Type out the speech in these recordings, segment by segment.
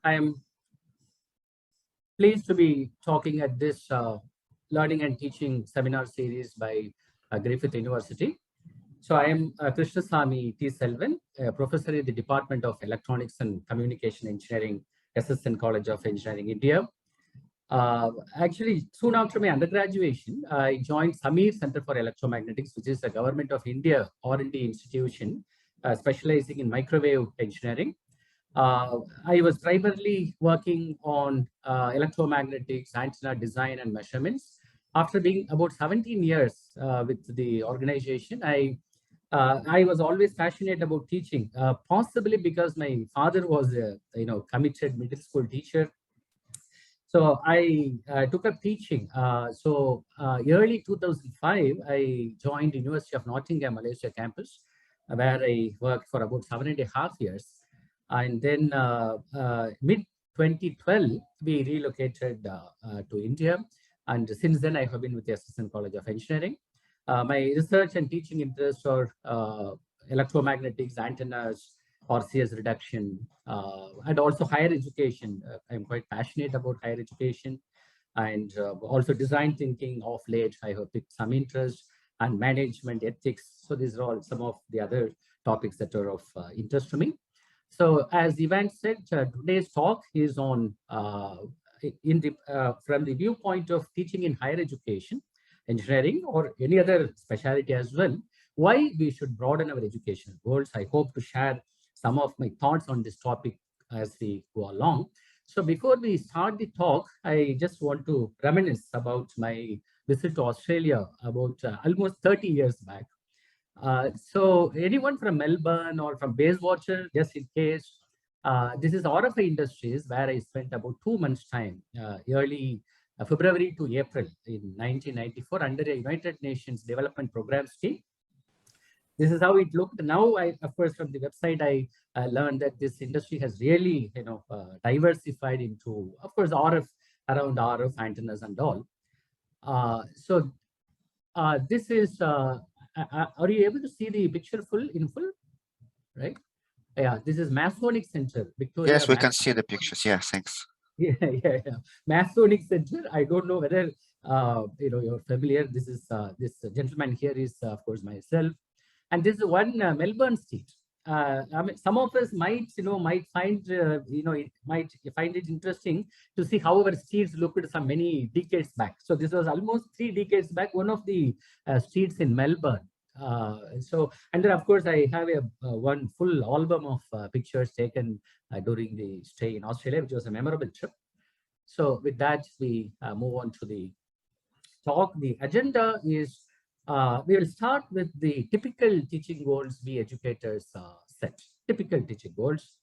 I am pleased to be talking at this learning and teaching seminar series by Griffith University. So I am Krishnasamy Selvan, a professor in the Department of Electronics and Communication Engineering, SSN College of Engineering, India. Actually, soon after my undergraduation, I joined Samir Center for Electromagnetics, which is a Government of India R&D institution specializing in microwave engineering. I was primarily working on electromagnetics, antenna design and measurements. After being about 17 years with the organization, I was always passionate about teaching, possibly because my father was a committed middle school teacher. So I took up teaching. Early 2005, I joined University of Nottingham, Malaysia campus, where I worked for about 7.5 years. And then mid 2012, we relocated to India. And since then, I have been with the SSN College of Engineering. My research and teaching interests are electromagnetics, antennas, RCS reduction, and also higher education. I'm quite passionate about higher education, and also design thinking of late. I have picked some interest, and management ethics. So these are all some of the other topics that are of interest to me. So as Ivan said, today's talk is on from the viewpoint of teaching in higher education, engineering, or any other specialty as well, why we should broaden our educational goals. I hope to share some of my thoughts on this topic as we go along. So before we start the talk, I just want to reminisce about my visit to Australia about almost 30 years back. So anyone from Melbourne or from Bayswater, just in case, this is RFI Industries, where I spent about 2 months' time, early February to April in 1994 under a United Nations Development Program scheme. This is how it looked. Now, of course, from the website, I learned that this industry has really, diversified into, of course, RF, around RF antennas and all. This is, are you able to see the picture in full, right? Yeah, this is Masonic Center, Victoria. Yes, we can see the pictures. Yeah, thanks. Yeah. Masonic Center. I don't know whether, you're familiar. This is, this gentleman here is, of course, myself. And this is one Melbourne street. I mean, some of us might find, might find it interesting to see how our streets looked some many decades back. So this was almost 3 decades back, one of the streets in Melbourne. And then, of course, I have one full album of pictures taken during the stay in Australia, which was a memorable trip. So with that, we move on to the talk. The agenda is, we will start with the typical teaching goals we educators set, typical teaching goals.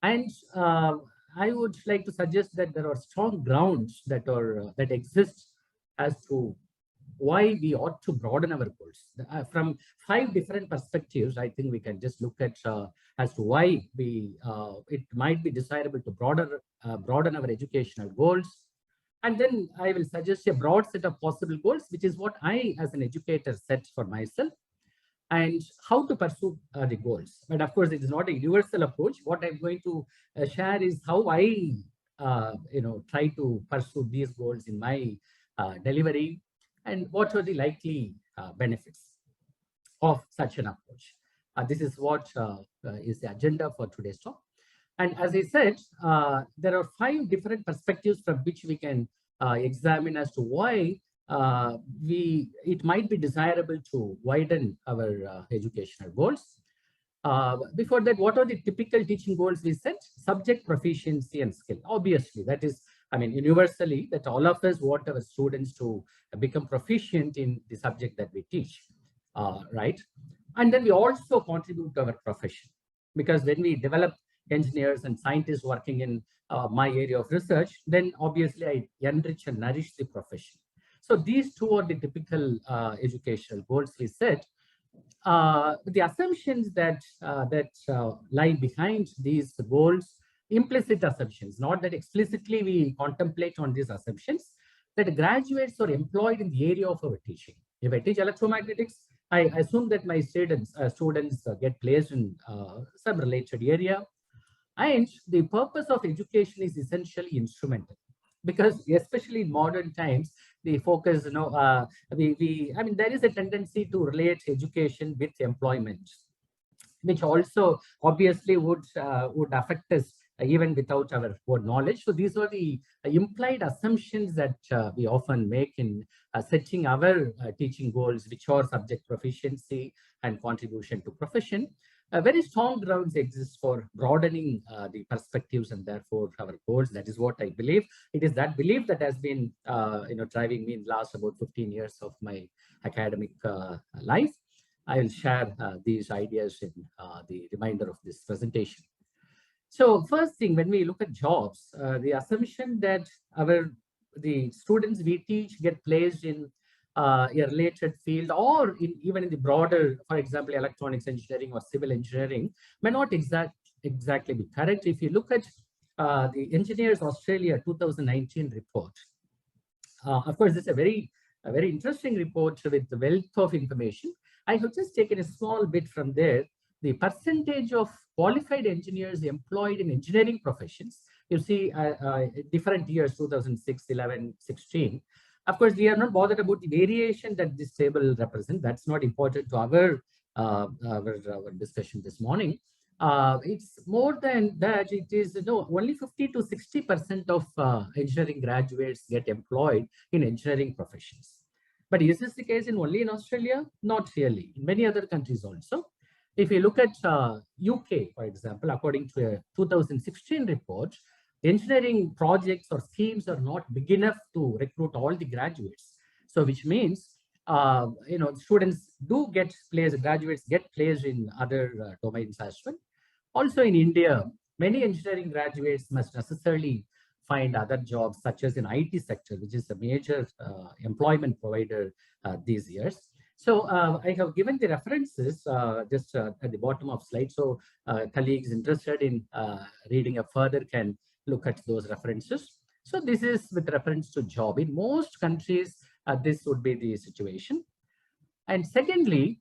And I would like to suggest that there are strong grounds that exist as to why we ought to broaden our goals. From 5 different perspectives, I think we can just look at as to why it might be desirable to broaden our educational goals. And then I will suggest a broad set of possible goals, which is what I, as an educator, set for myself, and how to pursue the goals. But of course, it is not a universal approach. What I'm going to share is how I, try to pursue these goals in my delivery, and what are the likely benefits of such an approach. This is what is the agenda for today's talk. And as I said, there are 5 different perspectives from which we can examine as to why it might be desirable to widen our educational goals. Before that, what are the typical teaching goals we set? Subject proficiency and skill. Obviously, that is, universally, that all of us want our students to become proficient in the subject that we teach, right? And then we also contribute to our profession, because when we develop engineers and scientists working in my area of research, then obviously I enrich and nourish the profession. So these 2 are the typical educational goals we set. The assumptions that lie behind these goals, implicit assumptions, not that explicitly we contemplate on these assumptions, that graduates are employed in the area of our teaching. If I teach electromagnetics, I assume that my students get placed in some related area. And the purpose of education is essentially instrumental, because especially in modern times, the focus, I mean, there is a tendency to relate education with employment, which also obviously would affect us even without our own knowledge. So these are the implied assumptions that we often make in setting our teaching goals, which are subject proficiency and contribution to profession. Very strong grounds exist for broadening the perspectives and therefore our goals. That is what I believe. It is that belief that has been driving me in the last about 15 years of my academic life. I will share these ideas in the remainder of this presentation. So first thing, when we look at jobs, the assumption that the students we teach get placed in a related field, or even in the broader, for example, electronics engineering or civil engineering, may not exactly be correct. If you look at the Engineers Australia 2019 report, of course, this is a very interesting report with the wealth of information. I have just taken a small bit from there. The percentage of qualified engineers employed in engineering professions, you see different years, 2006, 11, 16. Of course, we are not bothered about the variation that this table represents. That's not important to our discussion this morning. It's more than that. It is only 50 to 60% of engineering graduates get employed in engineering professions. But is this the case only in Australia? Not really. In many other countries also. If you look at UK, for example, according to a 2016 report, engineering projects or schemes are not big enough to recruit all the graduates. So which means students do get placed, graduates get placed in other domains as well. Also in India, many engineering graduates must necessarily find other jobs, such as in IT sector, which is a major employment provider these years. So I have given the references just at the bottom of slide. So colleagues interested in reading up further can look at those references. So this is with reference to job. In most countries, this would be the situation. And secondly,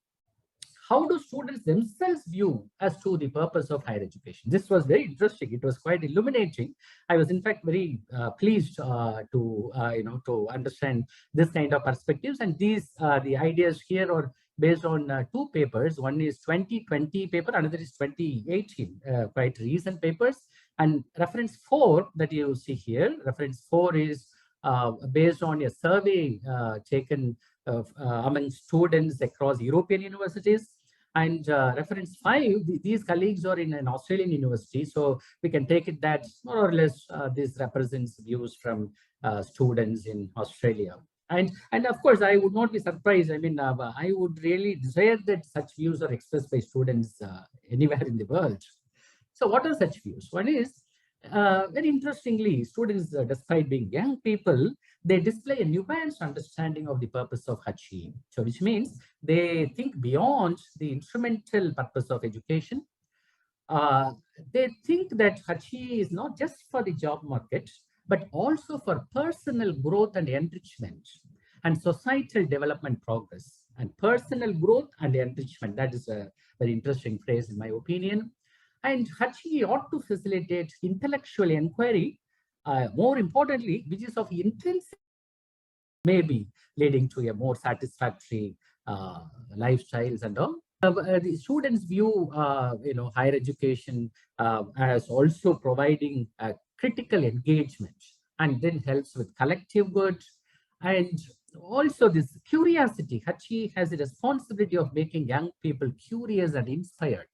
how do students themselves view as to the purpose of higher education? This was very interesting. It was quite illuminating. I was in fact very pleased to understand this kind of perspectives. And these the ideas here are based on two papers. One is 2020 paper, another is 2018, quite recent papers. And reference 4 that you see here, reference 4 is based on a survey taken among students across European universities. And reference 5, these colleagues are in an Australian university, so we can take it that more or less this represents views from students in Australia. And of course, I would not be surprised. I mean, I would really desire that such views are expressed by students anywhere in the world. So what are such views? One is, very interestingly, students, despite being young people, they display a nuanced understanding of the purpose of HE. So which means they think beyond the instrumental purpose of education. They think that HE is not just for the job market, but also for personal growth and enrichment and societal development progress. And personal growth and enrichment, that is a very interesting phrase in my opinion. And HE ought to facilitate intellectual inquiry, more importantly, which is of intrinsic, maybe leading to a more satisfactory lifestyles and all. The students view, higher education as also providing critical engagement, and then helps with collective good. And also this curiosity, HE has a responsibility of making young people curious and inspired.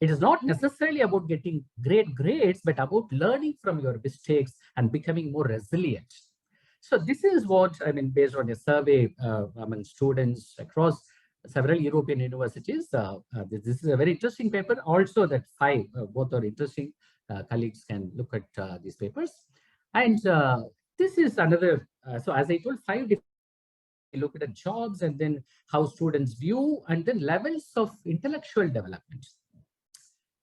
It is not necessarily about getting great grades, but about learning from your mistakes and becoming more resilient. So this is what, I mean, based on a survey among students across several European universities. This is a very interesting paper. Also that 5, both are interesting. Colleagues can look at these papers. And this is another, so as I told, 5 different, look at the jobs and then how students view and then levels of intellectual development.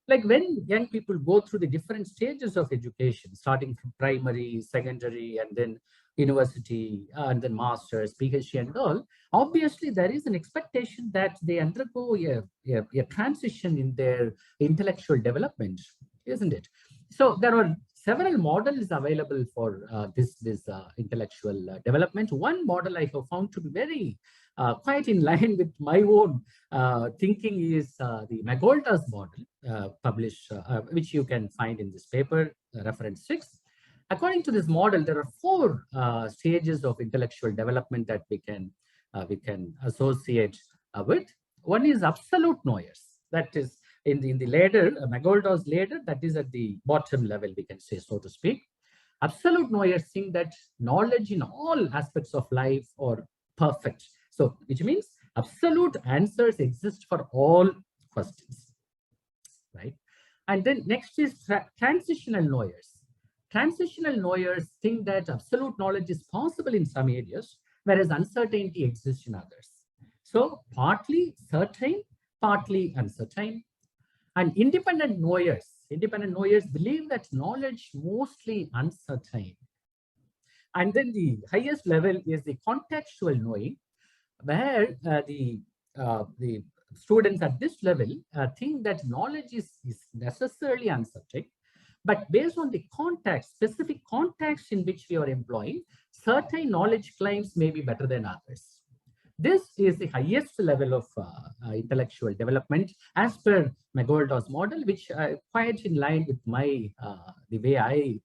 Like when young people go through the different stages of education, starting from primary, secondary, and then university, and then master's, PhD, and all, obviously there is an expectation that they undergo a transition in their intellectual development, isn't it? So there are several models available for this intellectual development. One model I have found to be very quite in line with my own thinking is the Magolta's model, published, which you can find in this paper, reference 6. According to this model, there are four stages of intellectual development that we can associate with. One is absolute knowers. That is in the ladder, Magolta's ladder, that is at the bottom level, we can say, so to speak. Absolute knowers think that knowledge in all aspects of life are perfect. So, which means absolute answers exist for all questions, right? And then next is transitional knowers. Transitional knowers think that absolute knowledge is possible in some areas, whereas uncertainty exists in others. So, partly certain, partly uncertain. And independent knowers believe that knowledge mostly uncertain. And then the highest level is the contextual knowing, where the students at this level think that knowledge is necessarily uncertain, but based on the context, specific context in which we are employing, certain knowledge claims may be better than others. This is the highest level of intellectual development as per Magolta's model, which quite in line with my the way I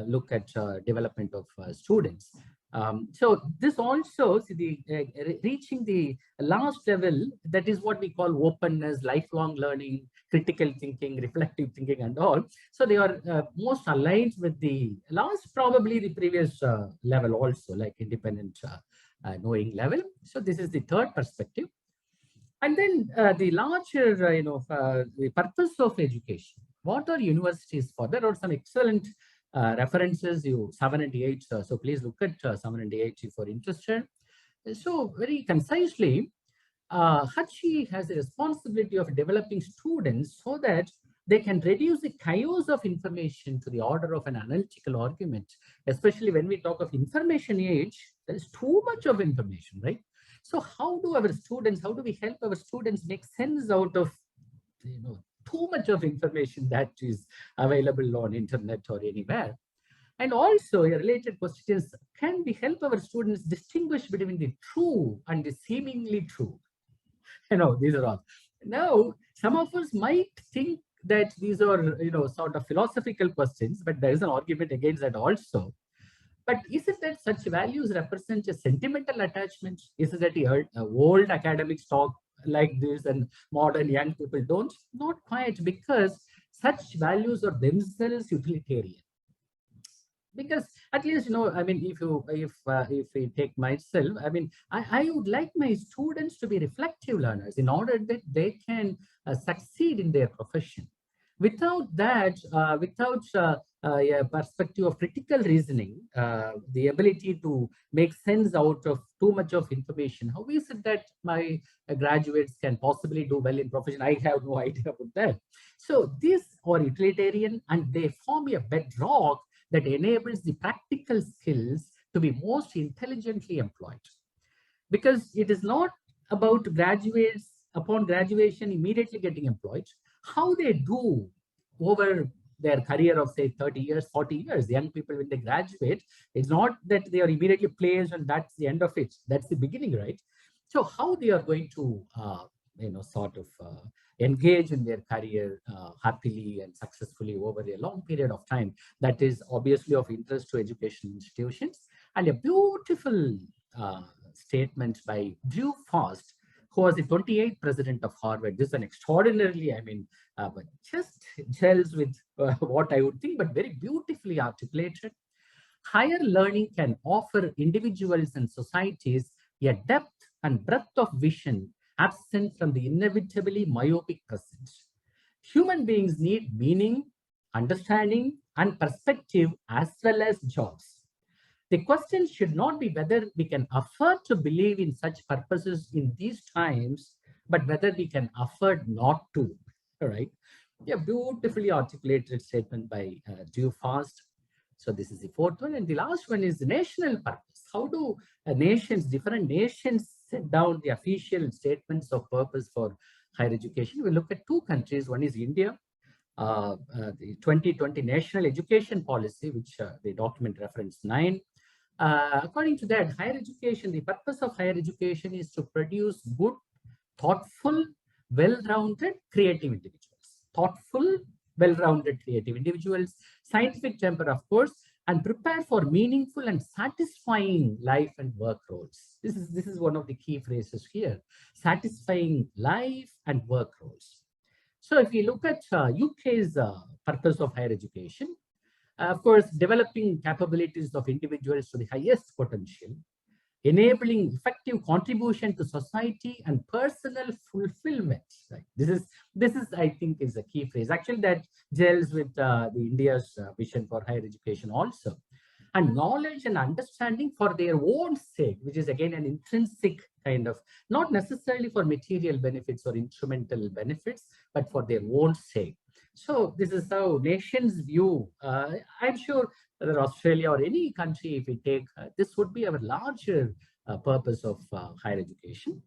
look at development of students. So this also reaching the last level, that is what we call openness, lifelong learning, critical thinking, reflective thinking, and all. So they are most aligned with the last, probably the previous level also, like independent knowing level. So this is the third perspective. And then the larger, the purpose of education. What are universities for? There are some excellent references, 7 and 8. So please look at 7 and 8 if you're interested. So very concisely, Hachi has the responsibility of developing students so that they can reduce the chaos of information to the order of an analytical argument. Especially when we talk of information age, there is too much of information, right? So how do we help our students make sense out of, too much of information that is available on internet or anywhere? And also a related question is, can we help our students distinguish between the true and the seemingly true? These are all. Now, some of us might think that these are, sort of philosophical questions, but there is an argument against that also. But is it that such values represent a sentimental attachment? Is it that the old academics talk like this and modern young people don't? Not quite, because such values are themselves utilitarian. Because at least, if we take myself, I would like my students to be reflective learners in order that they can succeed in their profession. Without that, without a perspective of critical reasoning, the ability to make sense out of too much of information, how is it that my graduates can possibly do well in profession? I have no idea about that. So these are utilitarian, and they form a bedrock that enables the practical skills to be most intelligently employed. Because it is not about graduates upon graduation immediately getting employed. How they do over their career of, say, 30 years, 40 years, young people, when they graduate, it's not that they are immediately placed and that's the end of it. That's the beginning, right? So how they are going to, engage in their career happily and successfully over a long period of time, that is obviously of interest to education institutions. And a beautiful statement by Drew Fast, who was the 28th president of Harvard. This is an extraordinarily, but just gels with what I would think, but very beautifully articulated. Higher learning can offer individuals and societies a depth and breadth of vision absent from the inevitably myopic present. Human beings need meaning, understanding, and perspective as well as jobs. The question should not be whether we can afford to believe in such purposes in these times, but whether we can afford not to. All right. Yeah, beautifully articulated statement by Drew Fast. So this is the fourth one. And the last one is the national purpose. How do different nations set down the official statements of purpose for higher education? We look at two countries. One is India. the 2020 National Education Policy, which the document reference 9. According to that, higher education, the purpose of higher education is to produce good, thoughtful, well-rounded, creative individuals. Thoughtful, well-rounded, creative individuals, scientific temper, of course, and prepare for meaningful and satisfying life and work roles. This is one of the key phrases here, satisfying life and work roles. So if you look at UK's purpose of higher education, of course, developing capabilities of individuals to the highest potential, enabling effective contribution to society and personal fulfillment. Right? This is I think is a key phrase. Actually, that gels with the India's vision for higher education also. And knowledge and understanding for their own sake, which is again an intrinsic kind of, not necessarily for material benefits or instrumental benefits, but for their own sake. So this is how nations view. I'm sure whether Australia or any country, if we take, this would be our larger purpose of higher education.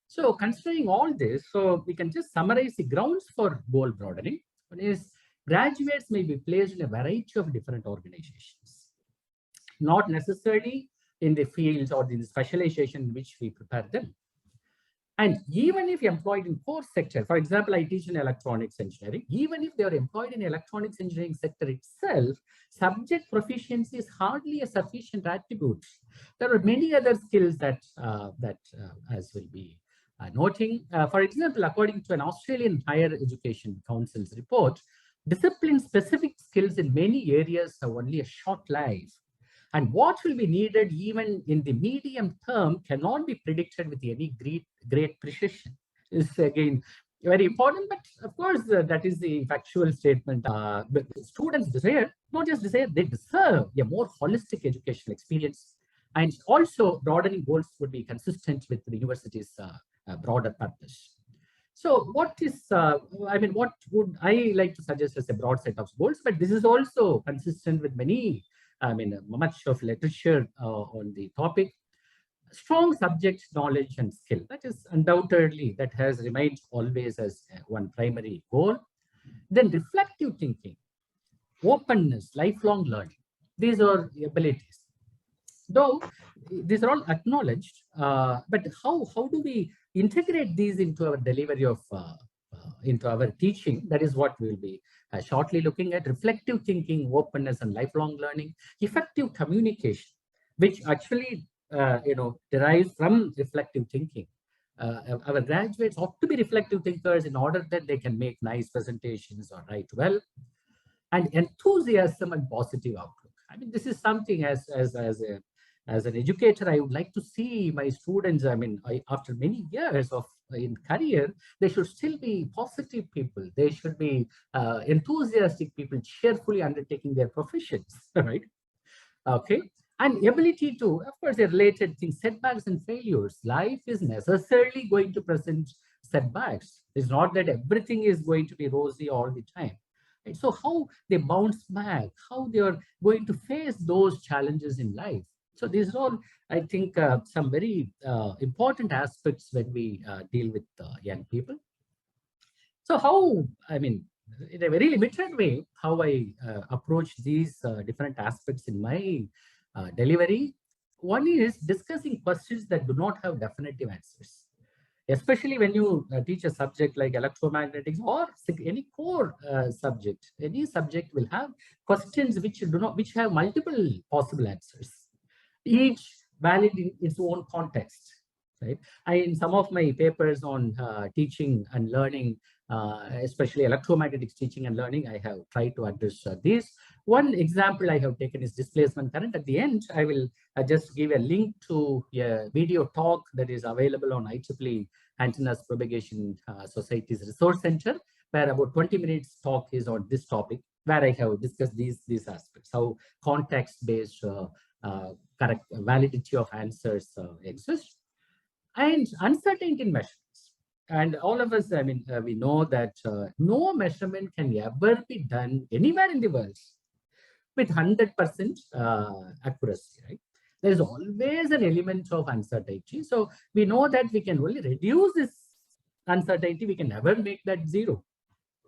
So considering all this, so we can just summarize the grounds for goal broadening. One is graduates may be placed in a variety of different organizations, not necessarily in the fields or the specialization in which we prepare them. And even if employed in core sector, for example, I teach in electronics engineering, even if they are employed in electronics engineering sector itself, subject proficiency is hardly a sufficient attribute. There are many other skills that, as will be noting. For example, according to an Australian Higher Education Council's report, discipline-specific skills in many areas have only a short life. And what will be needed even in the medium term cannot be predicted with any great precision. This is again very important, but of course, that is the factual statement. But students desire, not just desire, they deserve a more holistic educational experience. And also broadening goals would be consistent with the university's broader purpose. So what is, what would I like to suggest as a broad set of goals, but this is also consistent with many, much of literature on the topic. Strong subject knowledge and skill, that is undoubtedly, that has remained always as one primary goal. Then reflective thinking, openness, lifelong learning. These are abilities. Though these are all acknowledged, but how do we integrate these into our delivery of, into our teaching? That is what we will be shortly looking at. Reflective thinking, openness and lifelong learning, effective communication, which actually derives from reflective thinking. Our graduates ought to be reflective thinkers in order that they can make nice presentations or write well. And enthusiasm and positive outlook. I mean, this is something as an educator, I would like to see my students, after many years of in career, they should still be positive people. They should be enthusiastic people, cheerfully undertaking their professions, right? Okay. And ability to, of course, the related things, setbacks and failures. Life is necessarily going to present setbacks. It's not that everything is going to be rosy all the time. Right? So how they bounce back, how they are going to face those challenges in life. So these are all, I think, some very important aspects when we deal with young people. So how, in a very limited way, how I approach these different aspects in my delivery. One is discussing questions that do not have definitive answers, especially when you teach a subject like electromagnetics or any core subject. Any subject will have questions which have multiple possible answers, each valid in its own context, right? In some of my papers on teaching and learning, especially electromagnetics teaching and learning, I have tried to address these. One example I have taken is displacement current. At the end, I will just give a link to a video talk that is available on IEEE Antennas Propagation Society's Resource Center, where about 20 minutes talk is on this topic, where I have discussed these aspects, how context-based correct validity of answers exist, and uncertainty in measurements. And all of us, we know that no measurement can ever be done anywhere in the world with 100% accuracy, right? There is always an element of uncertainty. So we know that we can only reduce this uncertainty. We can never make that zero.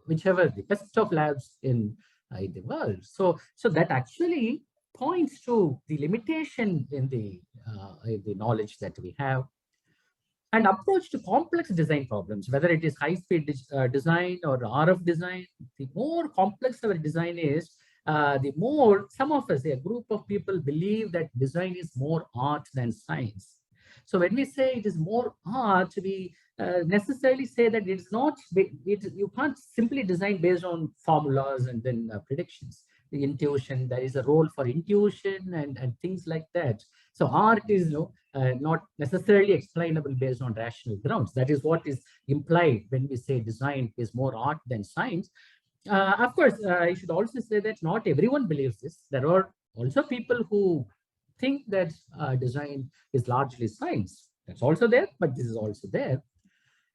whichever the best of labs in the world. So that actually points to the limitation in the knowledge that we have. And approach to complex design problems, whether it is high-speed design or RF design, the more complex our design is, the more some of us, a group of people, believe that design is more art than science. So when we say it is more art, we necessarily say that it's not, you can't simply design based on formulas and then predictions. The intuition, there is a role for intuition and things like that. So art is, not necessarily explainable based on rational grounds. That is what is implied when we say design is more art than science. Of course, I should also say that not everyone believes this. There are also people who think that design is largely science. That's also there, but this is also there.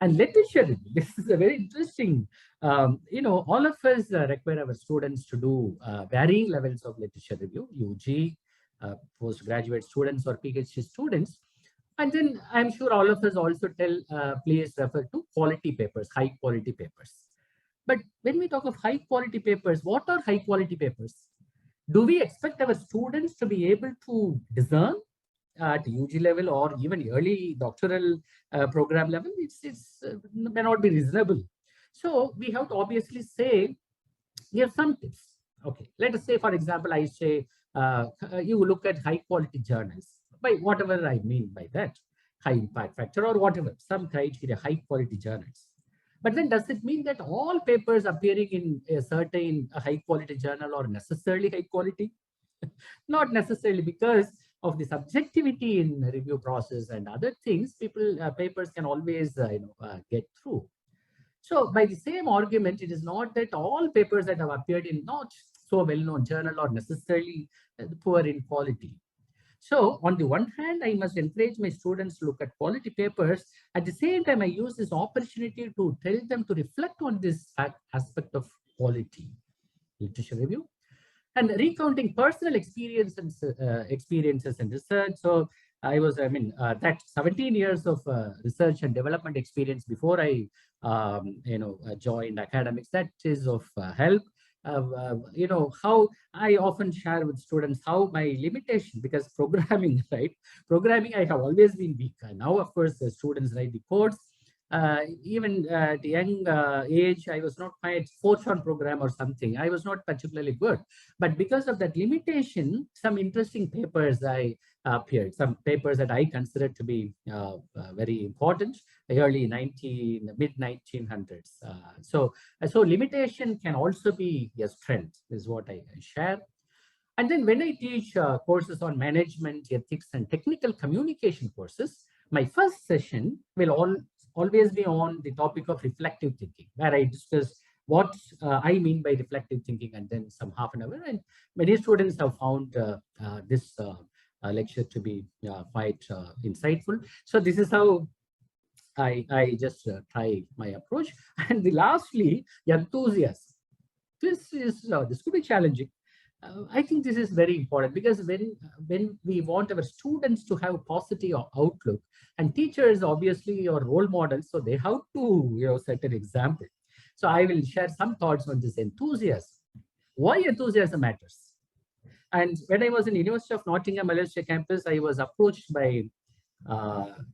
And literature review, this is a very interesting, all of us require our students to do varying levels of literature review, UG, postgraduate students or PhD students. And then I'm sure all of us also tell, please refer to quality papers, high quality papers. But when we talk of high quality papers, what are high quality papers? Do we expect our students to be able to discern at UG level or even early doctoral program level? It's may not be reasonable. So we have to obviously say, here are some tips. Okay, let us say, for example, I say you look at high quality journals. By whatever I mean by that, high impact factor or whatever, some criteria, high quality journals. But then does it mean that all papers appearing in a certain high quality journal are necessarily high quality? Not necessarily, because of the subjectivity in the review process and other things. Papers can always get through. So by the same argument, it is not that all papers that have appeared in not so well-known journal are necessarily poor in quality. So on the one hand, I must encourage my students to look at quality papers. At the same time, I use this opportunity to tell them to reflect on this aspect of quality literature review and recounting personal experiences and research. So that 17 years of research and development experience before I joined academics, that is of help. How I often share with students how my limitation, because programming, right? Programming, I have always been weak. And now, of course, the students write the codes. Even at a young age, I was not quite Fortran program or something. I was not particularly good. But because of that limitation, some interesting papers I appeared, some papers that I considered to be very important, mid-1900s. So limitation can also be a strength, is what I share. And then when I teach courses on management, ethics, and technical communication courses, my first session will always be on the topic of reflective thinking, where I discuss what I mean by reflective thinking, and then some half an hour. And many students have found this lecture to be quite insightful. So this is how I just try my approach. And lastly, enthusiasm. This could be challenging. I think this is very important, because when we want our students to have positive outlook, and teachers obviously are role models, so they have to set an example. So I will share some thoughts on this enthusiasm. Why enthusiasm matters? And when I was in University of Nottingham, Malaysia campus, I was approached by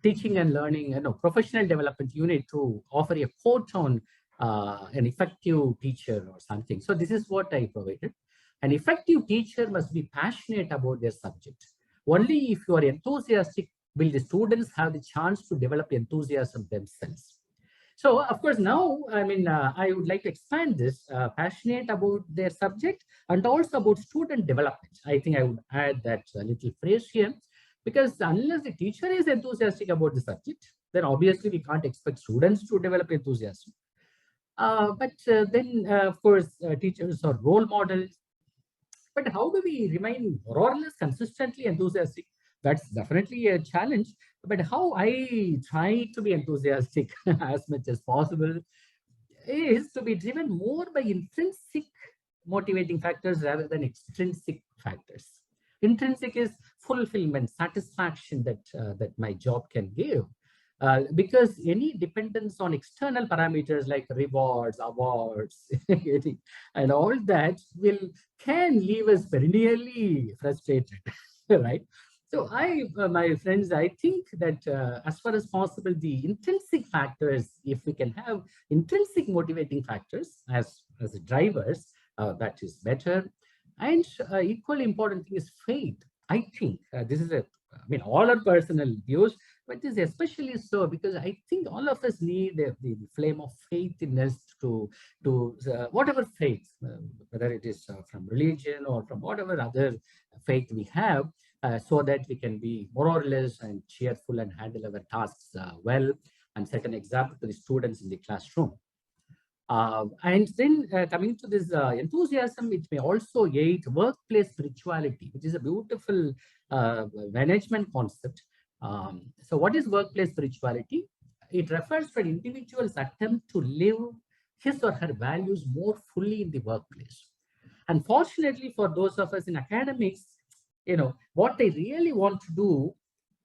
teaching and learning, professional development unit to offer a quote on an effective teacher or something. So this is what I provided. An effective teacher must be passionate about their subject. Only if you are enthusiastic will the students have the chance to develop enthusiasm themselves. So, of course, now, I would like to expand this, passionate about their subject and also about student development. I think I would add that little phrase here, because unless the teacher is enthusiastic about the subject, then obviously we can't expect students to develop enthusiasm. But then, of course, teachers are role models. But how do we remain more or less consistently enthusiastic? That's definitely a challenge. But how I try to be enthusiastic as much as possible is to be driven more by intrinsic motivating factors rather than extrinsic factors. Intrinsic is fulfillment, satisfaction that my job can give. Because any dependence on external parameters like rewards, awards, and all that can leave us perennially frustrated, right? So my friends, I think that as far as possible, the intrinsic factors, if we can have intrinsic motivating factors as drivers, that is better. And equally important thing is faith. I think this is I mean, all our personal views, but this is especially so because I think all of us need the flame of faith in us to whatever faith, whether it is from religion or from whatever other faith we have, so that we can be more or less and cheerful and handle our tasks well and set an example to the students in the classroom. And then coming to this enthusiasm, it may also aid workplace spirituality, which is a beautiful management concept. So what is workplace spirituality? It refers to an individual's attempt to live his or her values more fully in the workplace. And fortunately for those of us in academics, what I really want to do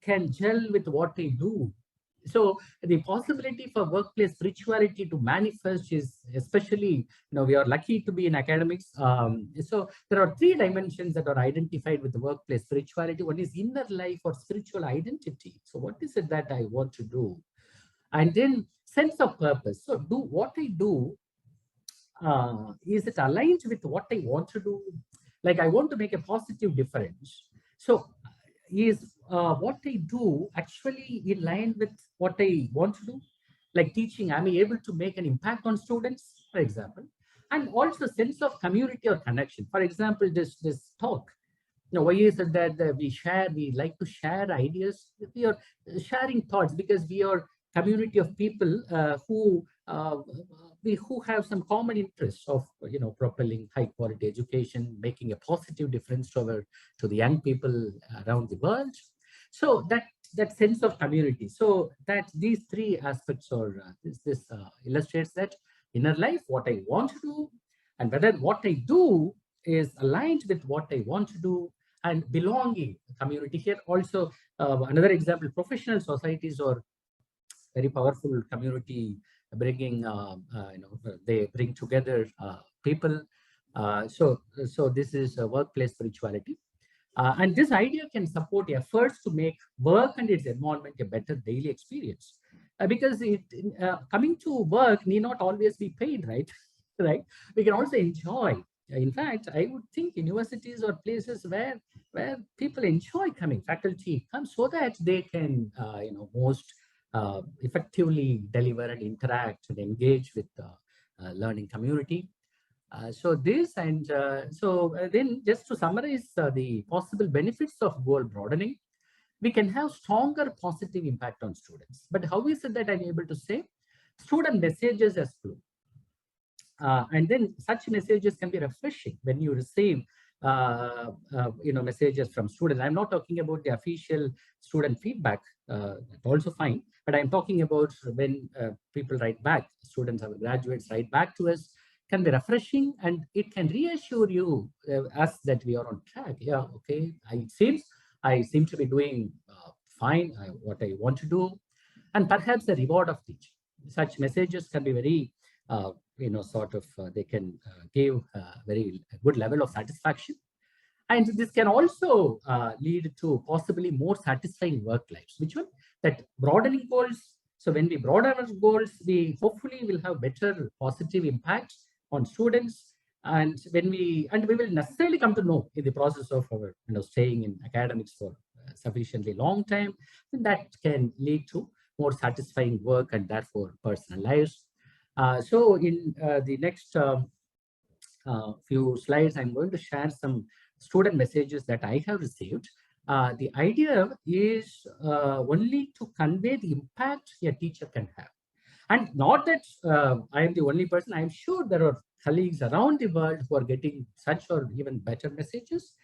can gel with what I do. So the possibility for workplace spirituality to manifest is especially, we are lucky to be in academics. So there are 3 dimensions that are identified with the workplace spirituality. One is inner life or spiritual identity. So what is it that I want to do? And then sense of purpose. So do what I do, is it aligned with what I want to do? Like I want to make a positive difference. So is what I do actually in line with what I want to do? Like teaching, am I able to make an impact on students, for example? And also sense of community or connection. For example, this talk. Why is it that we like to share ideas? We are sharing thoughts because we are community of people who have some common interests of propelling high quality education, making a positive difference to the young people around the world. So that sense of community. So that these 3 aspects are this illustrates that inner life, what I want to do, and whether what I do is aligned with what I want to do, and belonging community. Here also another example, professional societies are very powerful community, bringing they bring together people. So this is workplace spirituality, and this idea can support efforts to make work and its environment a better daily experience, because coming to work need not always be paid, right? Right, we can also enjoy. In fact, I would think universities are places where people enjoy coming, faculty come so that they can most effectively deliver and interact and engage with the learning community. Then just to summarize the possible benefits of goal broadening, we can have stronger positive impact on students. But how is it that I'm able to say? Student messages as clue. And then such messages can be refreshing when you receive messages from students. I'm not talking about the official student feedback, also fine, but I'm talking about when people write back, students or graduates write back to us, can be refreshing, and it can reassure you us that we are on track. Yeah, okay, I seem to be doing fine, what I want to do, and perhaps the reward of teaching. Such messages can be very they can give a very good level of satisfaction. And this can also lead to possibly more satisfying work lives. Which one? That broadening goals. So when we broaden our goals, we hopefully will have better positive impact on students. And we will necessarily come to know in the process of our staying in academics for sufficiently long time, then that can lead to more satisfying work and therefore personal lives. So in the next few slides, I'm going to share some student messages that I have received. The idea is only to convey the impact a teacher can have. And not that I am the only person. I'm sure there are colleagues around the world who are getting such or even better messages.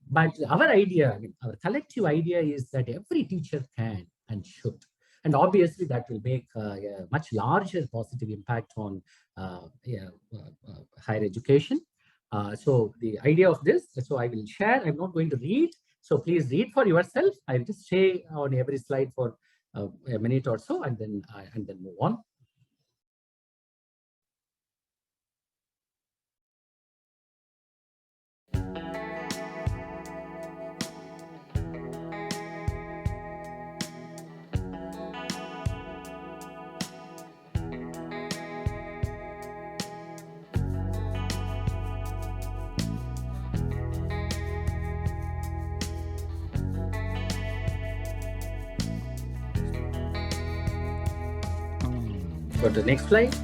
But our idea, our collective idea is that every teacher can and should. And obviously that will make a much larger positive impact on higher education. So the idea of this, so I will share, I'm not going to read. So please read for yourself. I'll just say on every slide for a minute or so, and then move on. Go to the next slide.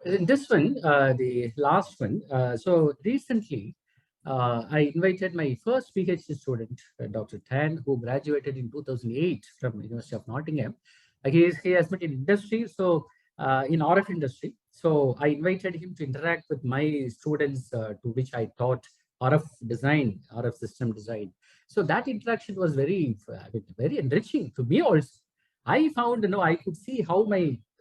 In this one, the last one, so recently, I invited my first PhD student, Dr. Tan, who graduated in 2008 from University of Nottingham. He has been in industry, so in RF industry. So I invited him to interact with my students, to which I taught RF design, RF system design. So that interaction was very enriching to me also. I found, I could see how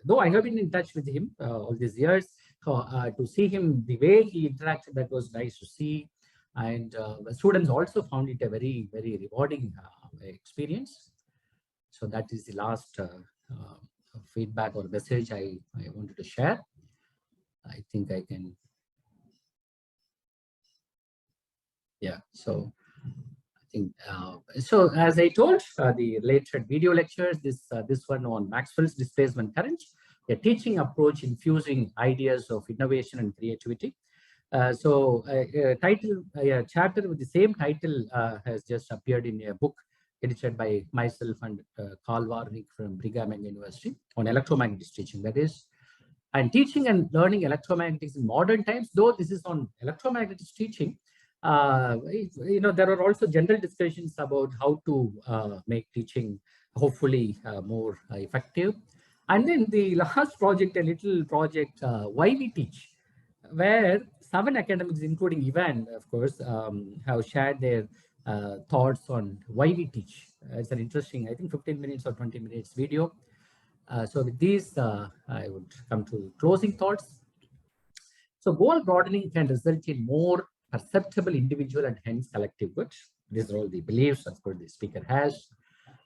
though I have been in touch with him all these years, to see him, the way he interacted, that was nice to see. And the students also found it a very, very rewarding experience. So that is the last feedback or message I wanted to share. I think I can. Yeah, so I think, so as I told, the related video lectures, this one on Maxwell's displacement current, a teaching approach infusing ideas of innovation and creativity. So a chapter with the same title has just appeared in a book edited by myself and Carl Warwick from Brigham Young University on electromagnetics teaching, that is. And teaching and learning electromagnetics in modern times, though this is on electromagnetics teaching, there are also general discussions about how to make teaching hopefully more effective. And then the last project, a little project, Why We Teach, where 7 academics, including Ivan, of course, have shared their thoughts on why we teach. It's an interesting, I think, 15 minutes or 20 minutes video. So with these, I would come to closing thoughts. So goal broadening can result in more perceptible individual and hence collective good. These are all the beliefs, of course, the speaker has.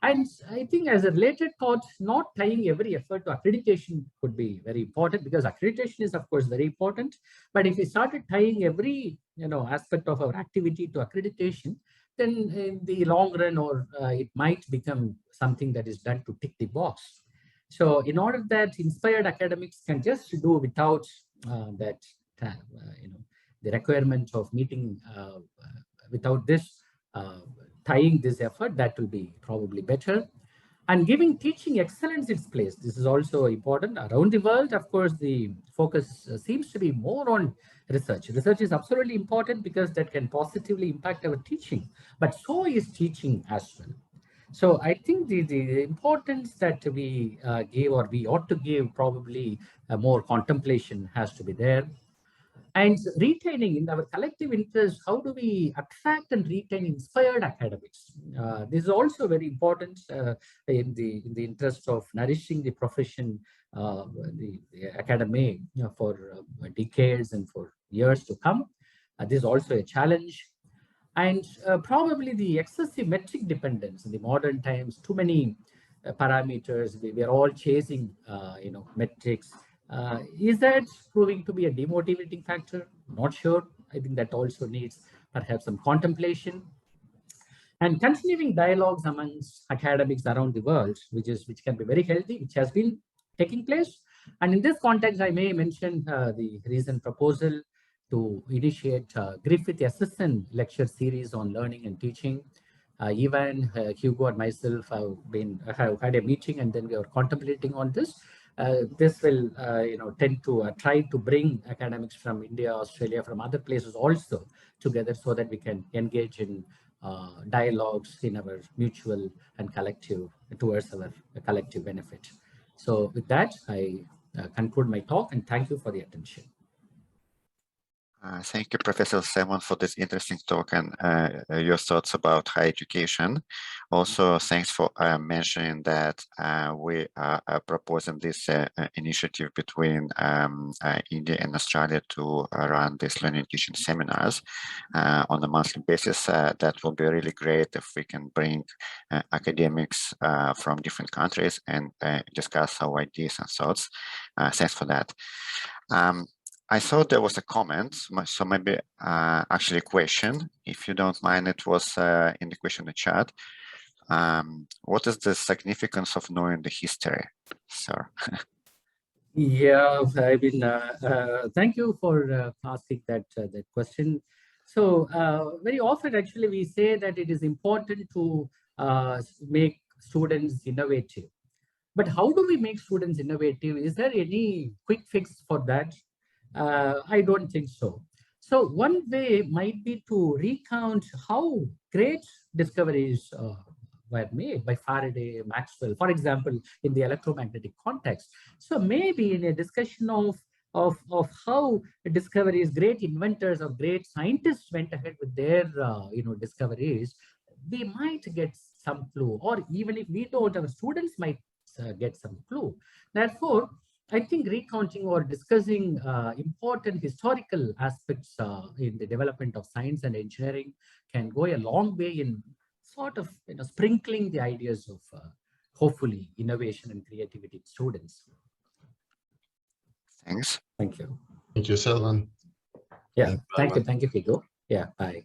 And I think as a related thought, not tying every effort to accreditation could be very important, because accreditation is, of course, very important. But if we started tying every aspect of our activity to accreditation, then in the long run, or it might become something that is done to tick the box. So in order that inspired academics can just do without the requirement of meeting, without this tying this effort, that will be probably better. And giving teaching excellence its place. This is also important. Around the world, of course, the focus seems to be more on research. Research is absolutely important because that can positively impact our teaching, but so is teaching as well. So I think the importance that we give, or we ought to give, probably more contemplation has to be there. And retaining in our collective interest, how do we attract and retain inspired academics? This is also very important in the interest of nourishing the profession, the academy, for decades and for years to come. This is also a challenge. And probably the excessive metric dependence in the modern times, too many parameters, we are all chasing, metrics. Is that proving to be a demotivating factor? Not sure. I think that also needs perhaps some contemplation and continuing dialogues amongst academics around the world, which can be very healthy, which has been taking place. And in this context, I may mention the recent proposal to initiate Griffith SSN lecture series on learning and teaching. Even Hugo and myself have had a meeting, and then we are contemplating on this. This will, tend to try to bring academics from India, Australia, from other places also together, so that we can engage in dialogues in our mutual and collective towards our collective benefit. So with that, I conclude my talk, and thank you for the attention. Thank you, Professor Selvan, for this interesting talk and your thoughts about higher education. Also, thanks for mentioning that we are proposing this initiative between India and Australia to run these learning and teaching seminars on a monthly basis. That will be really great if we can bring academics from different countries and discuss our ideas and thoughts. Thanks for that. I thought there was a comment, so maybe actually a question. If you don't mind, it was in the question in the chat. What is the significance of knowing the history, sir? Yeah, I mean, thank you for asking that question. So very often, actually, we say that it is important to make students innovative. But how do we make students innovative? Is there any quick fix for that? I don't think so. So one way might be to recount how great discoveries were made by Faraday, Maxwell, for example, in the electromagnetic context. So maybe in a discussion of how discoveries, great inventors or great scientists went ahead with their discoveries, we might get some clue, or even if we don't, our students might get some clue. Therefore, I think recounting or discussing important historical aspects in the development of science and engineering can go a long way in sort of sprinkling the ideas of hopefully innovation and creativity in students. Thanks. Thank you. Thank you, Selvan. Yeah, thank you, Figo. Yeah, bye.